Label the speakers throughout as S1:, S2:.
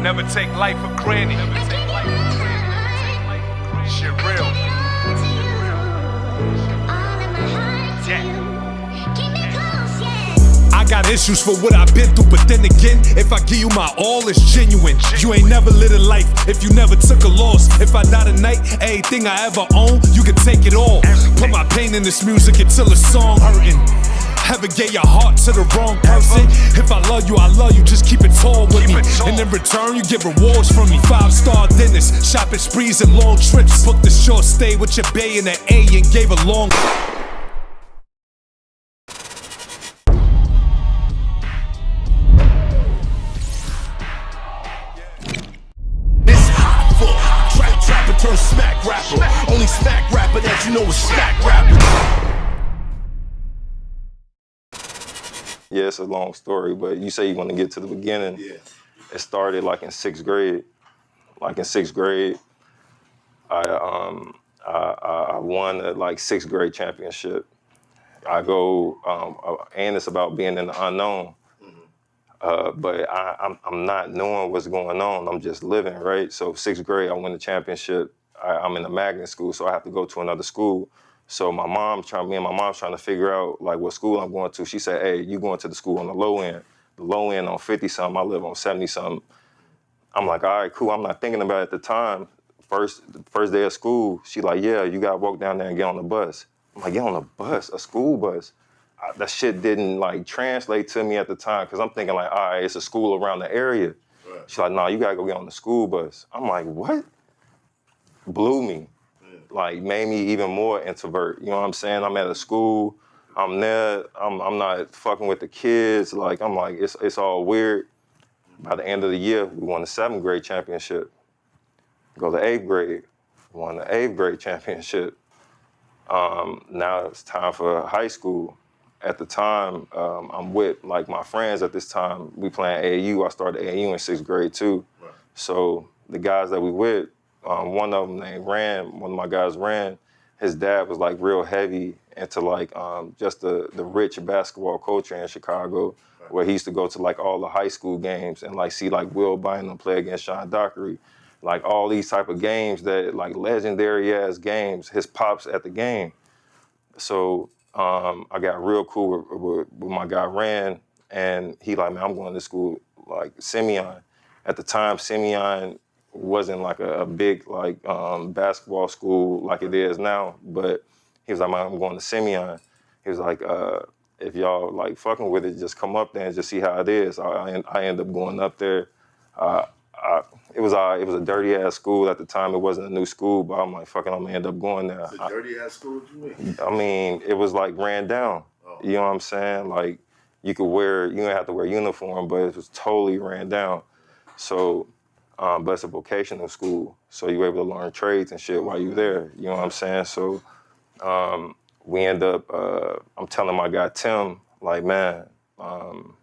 S1: Never take life for granted. Shit real.
S2: I got issues for what I've been through, but then again, if I give you my all, it's genuine. You ain't never lived a life if you never took a loss. If I die tonight, everything I ever own, you can take it all. Put my pain in this music until the song hurting. Ever gave your heart to the wrong person? If I love you, just keep it tall with me. And in return, you get rewards from me. 5-star dinners, shopping sprees and long trips. Booked a short stay with your bae in the A and gave a long...
S3: Trapper turn smack rapper. Only smack rapper that you know is smack rapper.
S4: Yeah, it's a long story, but you say you want to get to the beginning.
S3: Yeah.
S4: It started like in 6th grade. Like in 6th grade, I won a like 6th grade championship. I go, and it's about being in the unknown. But I'm not knowing what's going on. I'm just living, right? So 6th grade, I win the championship. I'm in a magnet school, so I have to go to another school. So me and my mom's trying to figure out like what school I'm going to. She said, hey, you going to the school on the low end. The low end on 50-something, I live on 70-something. I'm like, all right, cool. I'm not thinking about it at the time. First day of school, she like, yeah, you gotta walk down there and get on the bus. I'm like, get on a bus, a school bus. That shit didn't like translate to me at the time because I'm thinking like, all right, it's a school around the area. Right. She's like, nah, you gotta go get on the school bus. I'm like, what? Blew me. Yeah. Like made me even more introvert. You know what I'm saying? I'm at a school, I'm there, I'm not fucking with the kids. Like, I'm like, it's all weird. By the end of the year, we won the 7th grade championship. Go to 8th grade, won the 8th grade championship. Now it's time for high school. At the time, I'm with like my friends at this time. We playing AAU. I started AAU in 6th grade too. Right. So the guys that we with, one of them named Ran, one of my guys Ran, his dad was like real heavy into like just the rich basketball culture in Chicago, right, where he used to go to like all the high school games and like see like Will Bynum play against Sean Dockery. Like all these type of games that like legendary ass games, his pops at the game. So I got real cool with my guy Rand, and he like, man, I'm going to school like Simeon. At the time, Simeon wasn't like a big like basketball school like it is now, but he was like, man, I'm going to Simeon. He was like, if y'all like fucking with it, just come up there and just see how it is. I ended up going up there. It was a dirty ass school at the time. It wasn't a new school, but I'm like, fucking, I'm gonna end up going there.
S3: It's a dirty ass school, what you mean?
S4: I mean, it was like ran down. Oh. You know what I'm saying? Like, you didn't have to wear uniform, but it was totally ran down. So, but it's a vocational school, so you were able to learn trades and shit while you there. You know what I'm saying? So, we end up. I'm telling my guy Tim, like, man, I'm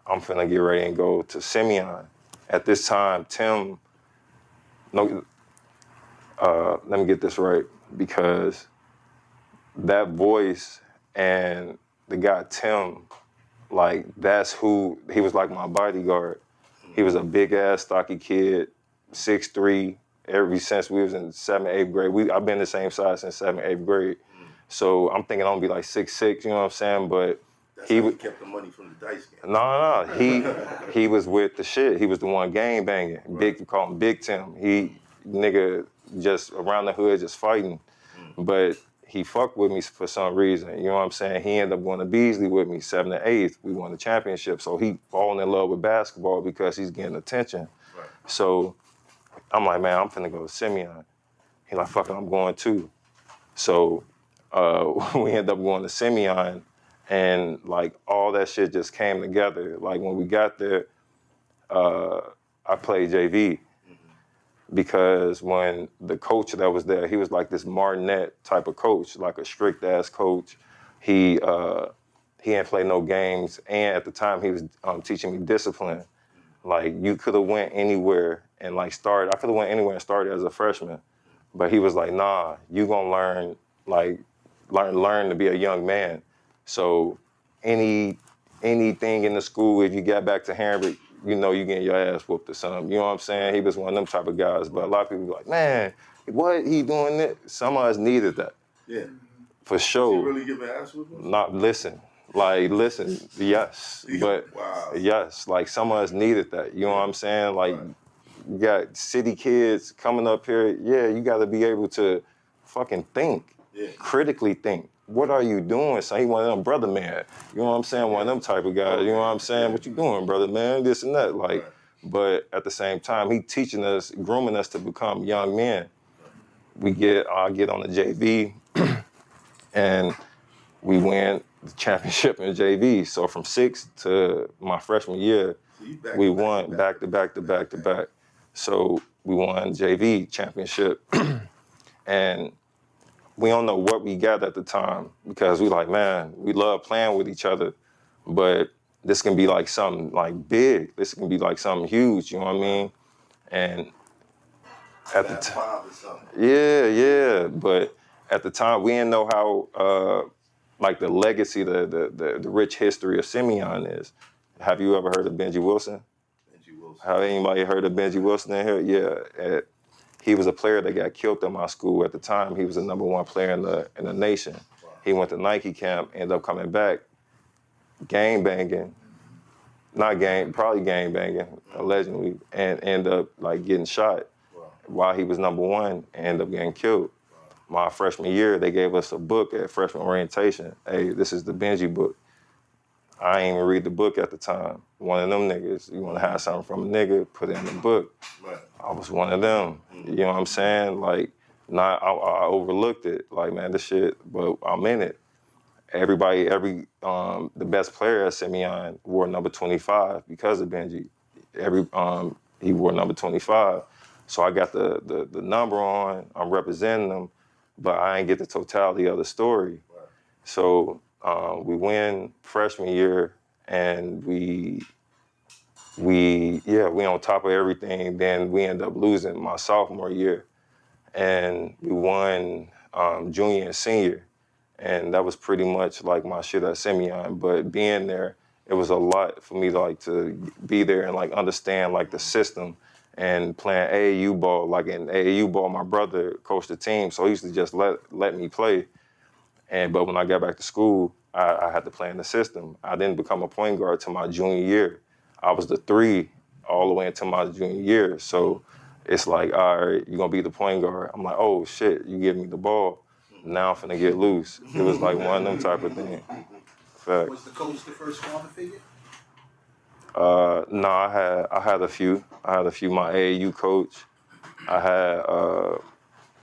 S4: finna get ready and go to Simeon. At this time, Tim, let me get this right, because that voice and the guy Tim, like that's who, he was like my bodyguard. He was a big ass, stocky kid, 6'3", ever since we was in 7th, 8th grade. I've been the same size since 7th, 8th grade. So I'm thinking I'm gonna be like 6'6", you know what I'm saying? But
S3: he kept the money from the dice game.
S4: No. He was with the shit. He was the one gang banging. Right. Big, we call him Big Tim. He nigga just around the hood just fighting. But he fucked with me for some reason. You know what I'm saying? He ended up going to Beasley with me, 7th and 8th. We won the championship. So he falling in love with basketball because he's getting attention. Right. So I'm like, man, I'm finna go to Simeon. He like, fuck it, I'm going too. So we end up going to Simeon. And like all that shit just came together. Like when we got there, I played JV because when the coach that was there, he was like this Martinet type of coach, like a strict ass coach. He didn't play no games, and at the time he was teaching me discipline. Like you could have went anywhere and like started. I could have went anywhere and started as a freshman, but he was like, nah, you gonna learn to be a young man. So anything in the school, if you got back to Harrisburg, you know you getting your ass whooped or something. You know what I'm saying? He was one of them type of guys. But a lot of people be like, man, what he doing that? Some of us needed that.
S3: Yeah.
S4: For sure.
S3: Did he really give an ass whooping?
S4: Not listen. Yes. But
S3: wow.
S4: yes, like some of us needed that. You know what I'm saying? Like you got city kids coming up here, yeah, you gotta be able to fucking think.
S3: Yeah.
S4: Critically think. What are you doing? So he one of them brother man. You know what I'm saying? One of them type of guys. You know what I'm saying? What you doing, brother man? This and that. Like, but at the same time, he teaching us, grooming us to become young men. I get on the JV and we win the championship in JV. So from 6 to my freshman year, we won back to back. So we won JV championship. And we don't know what we got at the time because we like, man, we love playing with each other, but this can be like something like big. This can be like something huge, you know what I mean? And at the time, yeah. But at the time, we didn't know how, like the legacy, the rich history of Simeon is. Have you ever heard of Benji Wilson? Have anybody heard of Benji Wilson in here? Yeah. He was a player that got killed in my school at the time. He was the #1 player in the nation. Wow. He went to Nike camp, ended up coming back, probably gang banging, allegedly, and ended up like getting shot while he was #1, ended up getting killed. Wow. My freshman year, they gave us a book at freshman orientation. Hey, this is the Benji book. I ain't even read the book at the time. One of them niggas, you want to have something from a nigga, put it in the book. Right. I was one of them. You know what I'm saying? Like, I overlooked it. Like, man, this shit, but I'm in it. The best player at Simeon wore number 25 because of Benji. He wore number 25. So I got the number on, I'm representing them, but I ain't get the totality of the story. Right. So we win freshman year, and we on top of everything. Then we end up losing my sophomore year, and we won junior and senior, and that was pretty much like my shit at Simeon. But being there, it was a lot for me to be there and like understand like the system and playing AAU ball. Like in AAU ball, my brother coached the team, so he used to just let me play. But when I got back to school, I had to play in the system. I didn't become a point guard till my junior year. I was the 3 all the way into my junior year. So it's like, all right, you're gonna be the point guard. I'm like, oh shit, you give me the ball. Now I'm finna get loose. It was like one of them type of things. Fact. Was the coach the first father figure? No, I had a few. My AAU coach. I had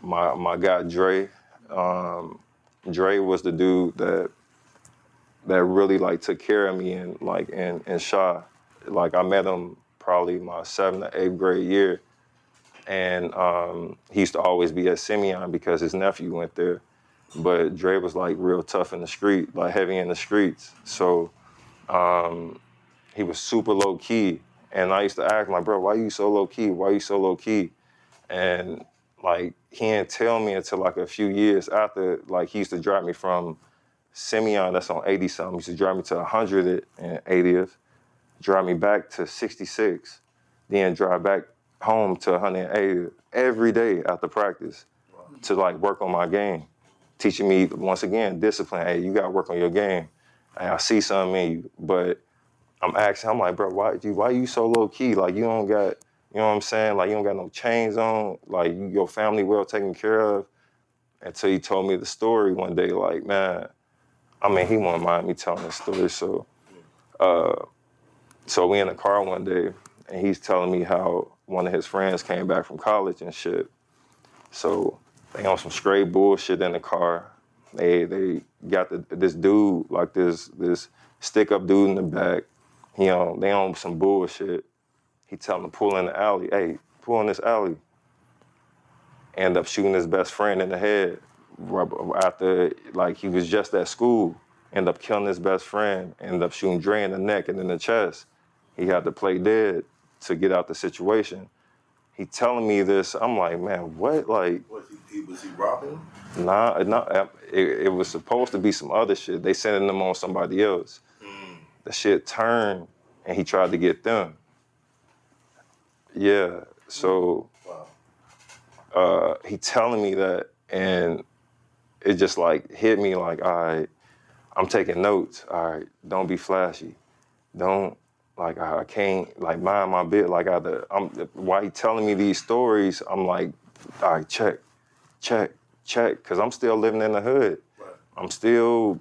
S4: my guy Dre. Dre was the dude that really like took care of me in Shaw. Like I met him probably my 7th or 8th grade year, and he used to always be at Simeon because his nephew went there. But Dre was like real tough in the street, like heavy in the streets. So he was super low key, and I used to ask my bro, "Why you so low key? Why you so low key?" And like he didn't tell me until like a few years after. Like he used to drive me from Simeon, that's on 80-something. He used to drive me to 180th, drive me back to 66, then drive back home to 180th every day after practice to like work on my game, teaching me once again discipline. Hey, you gotta work on your game. Hey, I see something in you, but I'm like, bro, why you so low key? Like you don't got, you know what I'm saying? Like you don't got no chains on. Like your family well taken care of. Until he told me the story one day. Like man. I mean, he wouldn't mind me telling the story. So we in the car one day, and he's telling me how one of his friends came back from college and shit. So they on some straight bullshit in the car. They got this dude, like this stick-up dude in the back. They on some bullshit. He telling them to pull in the alley. Hey, pull in this alley. End up shooting his best friend in the head. After, like, he was just at school, ended up killing his best friend, ended up shooting Dre in the neck and in the chest. He had to play dead to get out the situation. He telling me this, I'm like, man, what? Like,
S3: was he robbing?
S4: Nah, it was supposed to be some other shit. They sending them on somebody else. The shit turned, and he tried to get them. Yeah. So he telling me that, and it just like hit me like, all right, I'm taking notes. All right, don't be flashy. Don't, like, I can't, like, mind my bit. Like, while he telling me these stories, I'm like, all right, check, because I'm still living in the hood. Right. I'm still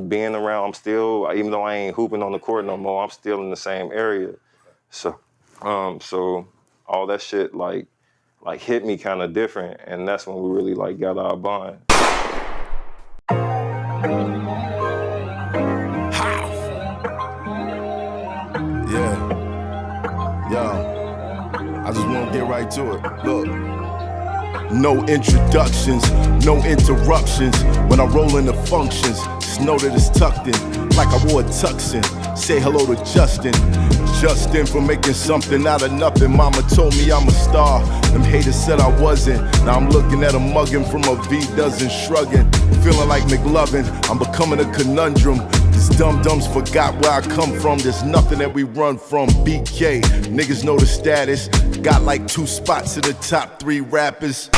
S4: being around, even though I ain't hooping on the court no more, I'm still in the same area. So all that shit, like hit me kind of different, and that's when we really, like, got our bond.
S3: I just want to get right to it. Look. No introductions, no interruptions. When I roll into functions, just know that it's tucked in, like I wore a tux in. Say hello to Justin for making something out of nothing. Mama told me I'm a star, them haters said I wasn't. Now I'm looking at a mugging from a V0lence shrugging. Feeling like McLovin, I'm becoming a conundrum. These dum-dums forgot where I come from. There's nothing that we run from. BK, niggas know the status. Got like 2 spots in the top 3 rappers.